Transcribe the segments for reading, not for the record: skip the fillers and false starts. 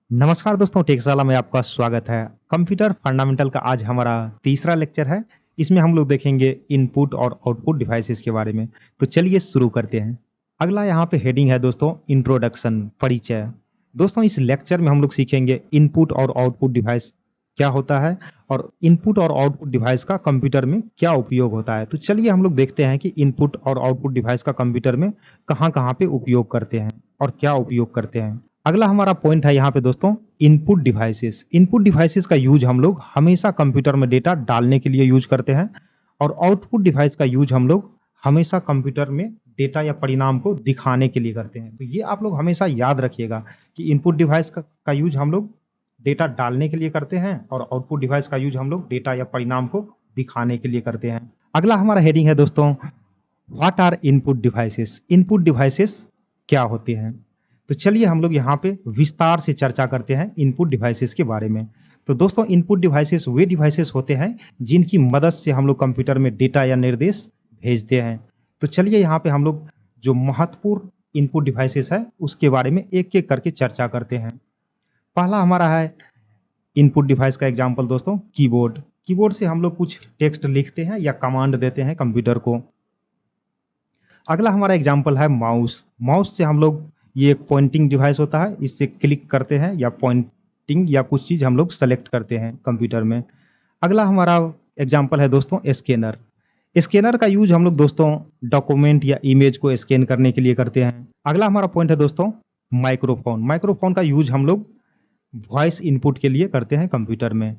नमस्कार दोस्तों, टेकसाला में आपका स्वागत है। कंप्यूटर फंडामेंटल का आज हमारा तीसरा लेक्चर है। इसमें हम लोग देखेंगे इनपुट और आउटपुट डिवाइसेस के बारे में। तो चलिए शुरू करते हैं। अगला यहाँ पे हेडिंग है दोस्तों, इंट्रोडक्शन, परिचय। दोस्तों इस लेक्चर में हम लोग सीखेंगे इनपुट और आउटपुट डिवाइस क्या होता है और इनपुट और आउटपुट डिवाइस का कंप्यूटर में क्या उपयोग होता है। तो चलिए हम लोग देखते हैं कि इनपुट और आउटपुट डिवाइस का कंप्यूटर में कहाँ-कहाँ पे उपयोग करते हैं और क्या उपयोग करते हैं। अगला हमारा पॉइंट है यहाँ पे दोस्तों, इनपुट डिवाइसेस। इनपुट डिवाइसेस का यूज हम लोग हमेशा कंप्यूटर में डेटा डालने के लिए यूज करते हैं और आउटपुट डिवाइस का यूज हम लोग हमेशा कंप्यूटर में डेटा या परिणाम को दिखाने के लिए करते हैं। तो ये आप लोग हमेशा याद रखिएगा कि इनपुट डिवाइस का यूज हम लोग डेटा डालने के लिए करते हैं और आउटपुट डिवाइस का यूज हम लोग डेटा या परिणाम को दिखाने के लिए करते हैं। अगला हमारा हेडिंग है दोस्तों, what are input devices. Input devices क्या होते हैं। तो चलिए हम लोग यहाँ पे विस्तार से चर्चा करते हैं इनपुट डिवाइसेस के बारे में। तो दोस्तों इनपुट डिवाइसेस वे डिवाइसेस होते हैं जिनकी मदद से हम लोग कंप्यूटर में डेटा या निर्देश भेजते हैं। तो चलिए यहाँ पे हम लोग जो महत्वपूर्ण इनपुट डिवाइसेस है उसके बारे में एक एक करके चर्चा करते हैं। पहला हमारा है इनपुट डिवाइस का एग्जाम्पल दोस्तों, कीबोर्ड। कीबोर्ड से हम लोग कुछ टेक्स्ट लिखते हैं या कमांड देते हैं कंप्यूटर को। अगला हमारा एग्जाम्पल है माउस। माउस से हम लोग, ये एक पॉइंटिंग डिवाइस होता है, इससे क्लिक करते हैं या पॉइंटिंग या कुछ चीज़ हम लोग सेलेक्ट करते हैं कंप्यूटर में। अगला हमारा एग्जाम्पल है दोस्तों स्कैनर। स्कैनर का यूज हम लोग दोस्तों डॉक्यूमेंट या इमेज को स्कैन करने के लिए करते हैं। अगला हमारा पॉइंट है दोस्तों माइक्रोफोन। माइक्रोफोन का यूज हम लोग वॉइस इनपुट के लिए करते हैं कंप्यूटर में।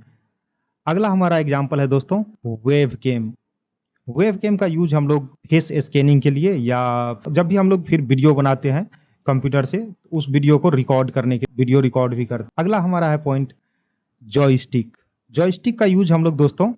अगला हमारा एग्जाम्पल है दोस्तों वेब कैम। वेब कैम का यूज हम लोग फेस स्कैनिंग के लिए या जब भी हम लोग फिर वीडियो बनाते हैं कंप्यूटर से, उस वीडियो को रिकॉर्ड करने के वीडियो रिकॉर्ड भी करते हैं। अगला हमारा है पॉइंट जॉयस्टिक। जॉयस्टिक का यूज हम लोग दोस्तों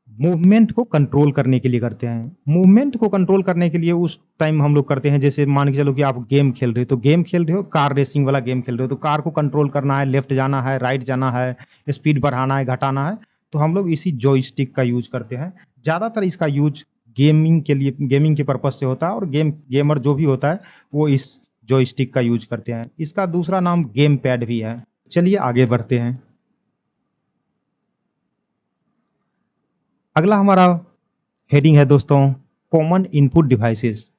मूवमेंट को कंट्रोल करने के लिए करते हैं। मूवमेंट को कंट्रोल करने के लिए उस टाइम हम लोग करते हैं, जैसे मान के चलो कि आप गेम खेल रहे हो, तो गेम खेल रहे हो, कार रेसिंग वाला गेम खेल रहे हो, तो कार को कंट्रोल करना है, लेफ्ट जाना है, राइट जाना है, स्पीड बढ़ाना है, घटाना है, तो हम लोग इसी जॉयस्टिक का यूज करते हैं। ज़्यादातर इसका यूज गेमिंग के लिए, गेमिंग के पर्पज से होता है और गेमर जो भी होता है वो इस जॉयस्टिक का यूज करते हैं। इसका दूसरा नाम गेम पैड भी है। चलिए आगे बढ़ते हैं। अगला हमारा हेडिंग है दोस्तों कॉमन इनपुट डिवाइसेस।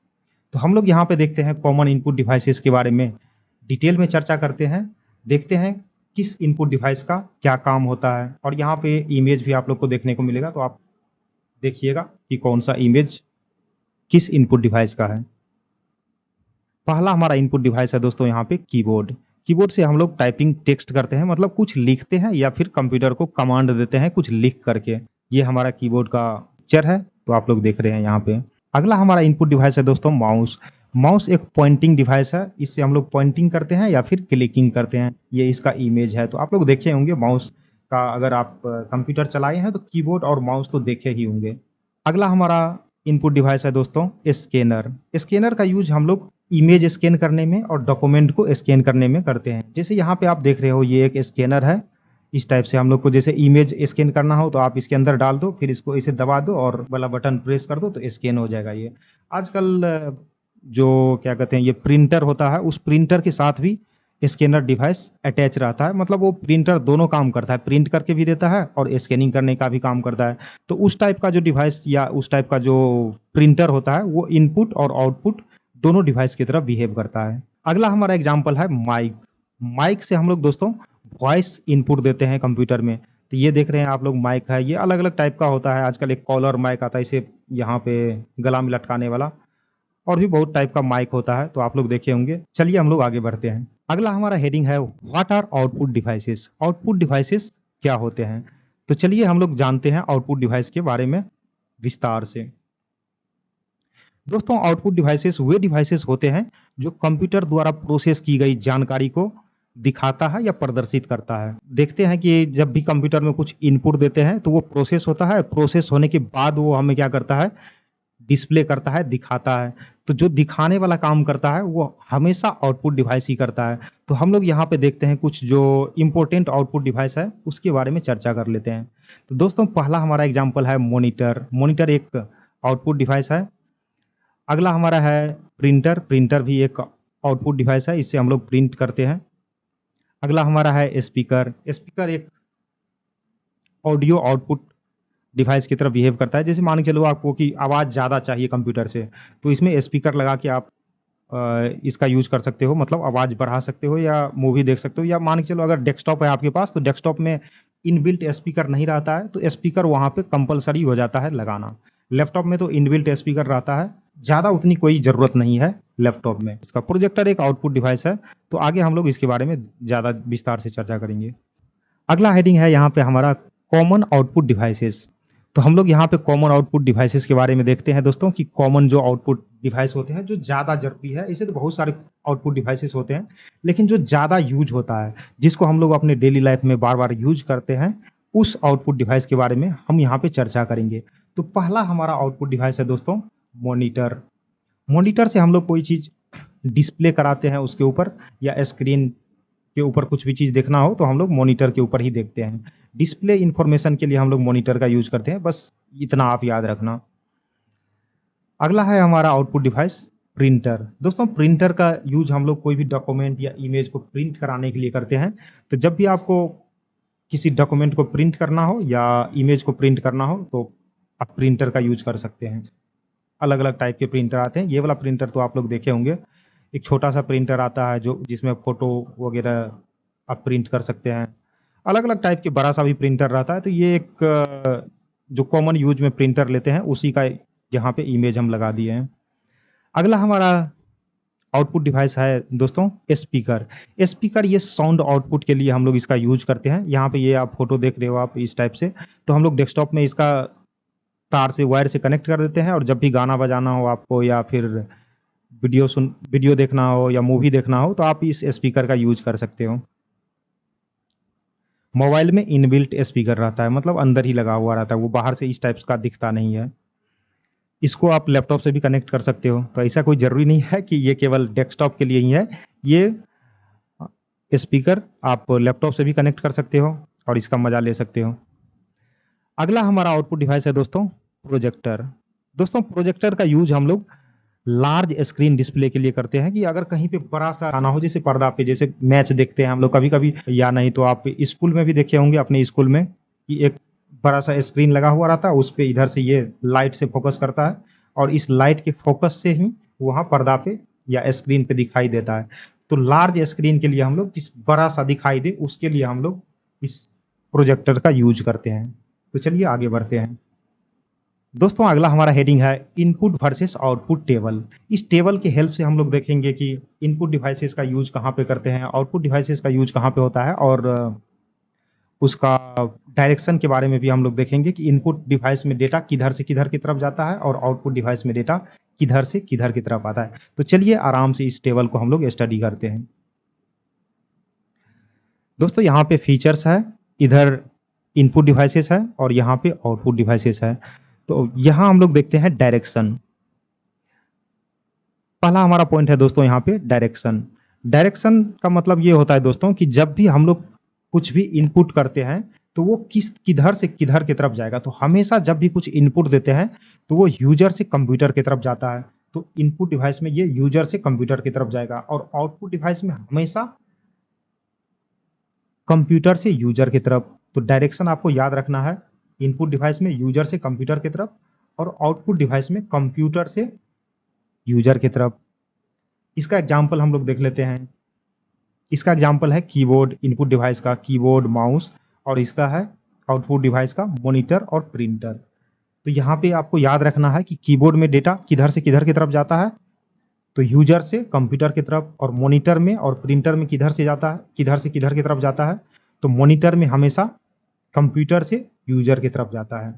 तो हम लोग यहाँ पे देखते हैं कॉमन इनपुट डिवाइसेस के बारे में डिटेल में चर्चा करते हैं, देखते हैं किस इनपुट डिवाइस का क्या काम होता है। और यहाँ पे इमेज भी आप लोग को देखने को मिलेगा, तो आप देखिएगा कि कौन सा इमेज किस इनपुट डिवाइस का है। पहला हमारा इनपुट डिवाइस है दोस्तों यहाँ पे कीबोर्ड। कीबोर्ड से हम लोग टाइपिंग टेक्स्ट करते हैं, मतलब कुछ लिखते हैं या फिर कंप्यूटर को कमांड देते हैं कुछ लिख करके। ये हमारा कीबोर्ड का पिक्चर है, तो आप लोग देख रहे हैं यहाँ पे। अगला हमारा इनपुट डिवाइस है दोस्तों माउस। माउस एक पॉइंटिंग डिवाइस है, इससे हम लोग पॉइंटिंग करते हैं या फिर क्लिकिंग करते हैं। ये इसका इमेज है, तो आप लोग देखे होंगे माउस का, अगर आप कंप्यूटर चलाए हैं तो कीबोर्ड और माउस तो देखे ही होंगे। अगला हमारा इनपुट डिवाइस है दोस्तों स्कैनर। स्कैनर का यूज हम लोग इमेज स्कैन करने में और डॉक्यूमेंट को स्कैन करने में करते हैं। जैसे यहाँ पे आप देख रहे हो, ये एक स्कैनर है। इस टाइप से हम लोग को जैसे इमेज स्कैन करना हो तो आप इसके अंदर डाल दो, फिर इसको इसे दबा दो और वाला बटन प्रेस कर दो तो स्कैन हो जाएगा। ये आजकल जो क्या कहते हैं, ये प्रिंटर होता है, उस प्रिंटर के साथ भी स्कैनर डिवाइस अटैच रहता है। मतलब वो प्रिंटर दोनों काम करता है, प्रिंट करके भी देता है और स्कैनिंग करने का भी काम करता है। तो उस टाइप का जो डिवाइस या उस टाइप का जो प्रिंटर होता है वो इनपुट और आउटपुट दोनों डिवाइस की तरफ बिहेव करता है। अगला हमारा एग्जाम्पल है माइक। माइक से हम लोग दोस्तों वॉइस इनपुट देते हैं कंप्यूटर में। तो ये देख रहे हैं आप लोग माइक है, ये अलग अलग टाइप का होता है। आजकल एक कॉलर माइक आता है, इसे यहाँ पे गला में लटकाने वाला, और भी बहुत टाइप का माइक होता है, तो आप लोग देखे होंगे। चलिए हम लोग आगे बढ़ते हैं। अगला हमारा हेडिंग है what are output devices. Output devices क्या होते हैं। तो चलिए हम लोग जानते हैं आउटपुट डिवाइस के बारे में विस्तार से। दोस्तों आउटपुट डिवाइसेस वे डिवाइसेस होते हैं जो कंप्यूटर द्वारा प्रोसेस की गई जानकारी को दिखाता है या प्रदर्शित करता है। देखते हैं कि जब भी कंप्यूटर में कुछ इनपुट देते हैं तो वो प्रोसेस होता है, प्रोसेस होने के बाद वो हमें क्या करता है, डिस्प्ले करता है, दिखाता है। तो जो दिखाने वाला काम करता है वो हमेशा आउटपुट डिवाइस ही करता है। तो हम लोग यहाँ पे देखते हैं कुछ जो इम्पोर्टेंट आउटपुट डिवाइस है उसके बारे में चर्चा कर लेते हैं। तो दोस्तों पहला हमारा एग्जाम्पल है मॉनिटर। मॉनिटर एक आउटपुट डिवाइस है। अगला हमारा है प्रिंटर। प्रिंटर भी एक आउटपुट डिवाइस है, इससे हम लोग प्रिंट करते हैं। अगला हमारा है स्पीकर। स्पीकर एक ऑडियो आउटपुट डिवाइस की तरह बिहेव करता है। जैसे मान के चलो आपको कि आवाज़ ज़्यादा चाहिए कंप्यूटर से, तो इसमें स्पीकर लगा के आप इसका यूज़ कर सकते हो, मतलब आवाज़ बढ़ा सकते हो या मूवी देख सकते हो, या मान के चलो अगर डेस्कटॉप है आपके पास, तो डेस्कटॉप में इनबिल्ट स्पीकर नहीं रहता है, तो स्पीकर वहाँ पे कंपल्सरी हो जाता है लगाना। लैपटॉप में तो इनबिल्ट स्पीकर रहता है, ज़्यादा उतनी कोई ज़रूरत नहीं है लैपटॉप में। इसका प्रोजेक्टर एक आउटपुट डिवाइस है, तो आगे हम लोग इसके बारे में ज़्यादा विस्तार से चर्चा करेंगे। अगला हेडिंग है यहाँ पे हमारा कॉमन आउटपुट डिवाइसेस। तो हम लोग यहाँ पे कॉमन आउटपुट डिवाइसेस के बारे में देखते हैं दोस्तों, कि कॉमन जो आउटपुट डिवाइस होते हैं जो ज़्यादा ज़रूरी है। इसे तो बहुत सारे आउटपुट डिवाइसेस होते हैं, लेकिन जो ज़्यादा यूज होता है, जिसको हम लोग अपने डेली लाइफ में बार बार यूज करते हैं, उस आउटपुट डिवाइस के बारे में हम यहाँ पे चर्चा करेंगे। तो पहला हमारा आउटपुट डिवाइस है दोस्तों मॉनिटर। मॉनिटर से हम लोग कोई चीज़ डिस्प्ले कराते हैं उसके ऊपर, या स्क्रीन के ऊपर कुछ भी चीज़ देखना हो तो हम लोग मॉनिटर के ऊपर ही देखते हैं। डिस्प्ले इन्फॉर्मेशन के लिए हम लोग मॉनिटर का यूज़ करते हैं, बस इतना आप याद रखना। अगला है हमारा आउटपुट डिवाइस प्रिंटर। दोस्तों प्रिंटर का यूज़ हम लोग कोई भी डॉक्यूमेंट या इमेज को प्रिंट कराने के लिए करते हैं। तो जब भी आपको किसी डॉक्यूमेंट को प्रिंट करना हो या इमेज को प्रिंट करना हो, तो आप प्रिंटर का यूज़ कर सकते हैं। अलग अलग टाइप के प्रिंटर आते हैं। ये वाला प्रिंटर तो आप लोग देखे होंगे, एक छोटा सा प्रिंटर आता है जो जिसमें फ़ोटो वगैरह आप प्रिंट कर सकते हैं। अलग अलग टाइप के बड़ा सा भी प्रिंटर रहता है। तो ये एक जो कॉमन यूज में प्रिंटर लेते हैं उसी का यहाँ पे इमेज हम लगा दिए हैं। अगला हमारा आउटपुट डिवाइस है दोस्तों स्पीकर। स्पीकर ये साउंड आउटपुट के लिए हम लोग इसका यूज करते हैं। यहाँ पे ये आप फोटो देख रहे हो आप इस टाइप से, तो हम लोग डेस्कटॉप में इसका तार से वायर से कनेक्ट कर देते हैं, और जब भी गाना बजाना हो आपको, या फिर वीडियो देखना हो या मूवी देखना हो, तो आप इस स्पीकर का यूज कर सकते हो। मोबाइल में इनबिल्ट स्पीकर रहता है, मतलब अंदर ही लगा हुआ रहता है, वो बाहर से इस टाइप्स का दिखता नहीं है। इसको आप लैपटॉप से भी कनेक्ट कर सकते हो, तो ऐसा कोई ज़रूरी नहीं है कि ये केवल डेस्कटॉप के लिए ही है। ये स्पीकर आप लैपटॉप से भी कनेक्ट कर सकते हो और इसका मज़ा ले सकते हो। अगला हमारा आउटपुट डिवाइस है दोस्तों प्रोजेक्टर। दोस्तों प्रोजेक्टर का यूज़ हम लोग लार्ज स्क्रीन डिस्प्ले के लिए करते हैं, कि अगर कहीं पे बड़ा सा आना हो, जैसे पर्दा पे जैसे मैच देखते हैं हम लोग कभी-कभी, या नहीं तो आप स्कूल में भी देखे होंगे अपने स्कूल में, कि एक बड़ा सा स्क्रीन लगा हुआ रहता है, उस पे इधर से ये लाइट से फोकस करता है, और इस लाइट के फोकस से ही वहाँ पर्दा पे या स्क्रीन पे दिखाई देता है। तो लार्ज स्क्रीन के लिए हम लोग किस बड़ा सा दिखाई दे, उसके लिए हम लोग इस प्रोजेक्टर का यूज करते हैं। तो चलिए आगे बढ़ते हैं। दोस्तों अगला हमारा हेडिंग है इनपुट वर्सेस आउटपुट टेबल। इस टेबल की हेल्प से हम लोग देखेंगे कि इनपुट डिवाइसेस का यूज कहाँ पे करते हैं, आउटपुट डिवाइसेस का यूज कहाँ पे होता है, और उसका डायरेक्शन के बारे में भी हम लोग देखेंगे कि इनपुट डिवाइस में डेटा किधर से किधर की तरफ जाता है और आउटपुट डिवाइस में डेटा किधर से किधर की तरफ आता है। तो चलिए आराम से इस टेबल को हम लोग स्टडी करते हैं। दोस्तों यहाँ पे फीचर्स है, इधर इनपुट डिवाइसेस है और यहाँ पे आउटपुट डिवाइसेस है। तो यहाँ हम लोग देखते हैं डायरेक्शन। पहला हमारा पॉइंट है दोस्तों यहाँ पे डायरेक्शन। डायरेक्शन का मतलब ये होता है दोस्तों कि जब भी हम लोग कुछ भी इनपुट करते हैं तो वो किधर से किधर की तरफ जाएगा। तो हमेशा जब भी कुछ इनपुट देते हैं तो वो यूजर से कंप्यूटर की तरफ जाता है। तो इनपुट डिवाइस में ये यूजर से कंप्यूटर की तरफ जाएगा, और आउटपुट डिवाइस में हमेशा कंप्यूटर से यूजर की तरफ। तो डायरेक्शन आपको याद रखना है, इनपुट डिवाइस में यूजर से कंप्यूटर की तरफ, और आउटपुट डिवाइस में कंप्यूटर से यूजर की तरफ। इसका एग्जांपल हम लोग देख लेते हैं। इसका एग्जांपल है कीबोर्ड, इनपुट डिवाइस का कीबोर्ड माउस, और इसका है आउटपुट डिवाइस का मॉनिटर और प्रिंटर। तो यहाँ पे आपको याद रखना है कि कीबोर्ड में डेटा किधर से किधर की तरफ जाता है, तो यूजर से कंप्यूटर की तरफ, और मॉनिटर में और प्रिंटर में किधर से जाता है, किधर से किधर की तरफ जाता है, तो मॉनिटर में हमेशा कंप्यूटर से यूजर की तरफ जाता है।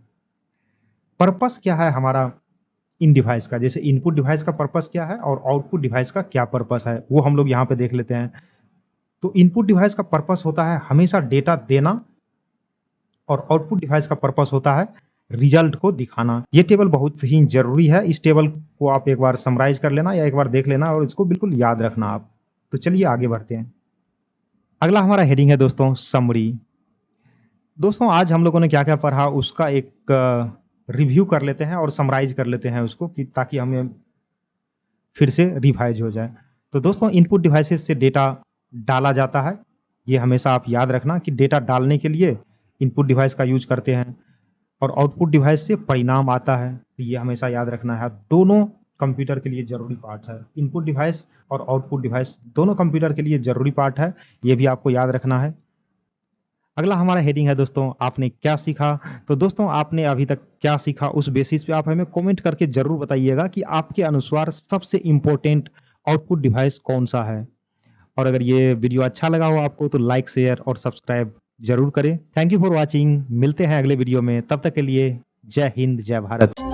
पर्पस क्या है हमारा इन डिवाइस का, जैसे इनपुट डिवाइस का पर्पस क्या है और आउटपुट डिवाइस का क्या पर्पस है, वो हम लोग यहाँ पे देख लेते हैं। तो इनपुट डिवाइस का पर्पस होता है हमेशा डेटा देना, और आउटपुट डिवाइस का पर्पस होता है रिजल्ट को दिखाना। ये टेबल बहुत ही जरूरी है, इस टेबल को आप एक बार समराइज कर लेना या एक बार देख लेना, और इसको बिल्कुल याद रखना आप। तो चलिए आगे बढ़ते हैं। अगला हमारा हेडिंग है दोस्तों समरी। दोस्तों आज हम लोगों ने क्या क्या पढ़ा उसका एक रिव्यू कर लेते हैं और समराइज कर लेते हैं उसको, कि ताकि हमें फिर से रिवाइज हो जाए। तो दोस्तों इनपुट डिवाइसेस से डेटा डाला जाता है, ये हमेशा आप याद रखना कि डेटा डालने के लिए इनपुट डिवाइस का यूज़ करते हैं और आउटपुट डिवाइस से परिणाम आता है। तो ये हमेशा याद रखना है। दोनों कंप्यूटर के लिए ज़रूरी पार्ट है। इनपुट डिवाइस और आउटपुट डिवाइस दोनों कंप्यूटर के लिए ज़रूरी पार्ट है। ये भी आपको याद रखना है। अगला हमारा हेडिंग है दोस्तों, आपने क्या सीखा? तो दोस्तों आपने अभी तक क्या सीखा उस बेसिस पे आप हमें कमेंट करके ज़रूर बताइएगा कि आपके अनुसार सबसे इम्पोर्टेंट आउटपुट डिवाइस कौन-सा है? और अगर ये वीडियो अच्छा लगा हो आपको तो लाइक, शेयर और सब्सक्राइब ज़रूर करें। Thank you for watching. मिलते हैं अगले वीडियो में, तब तक के लिए जय हिंद, जय भारत।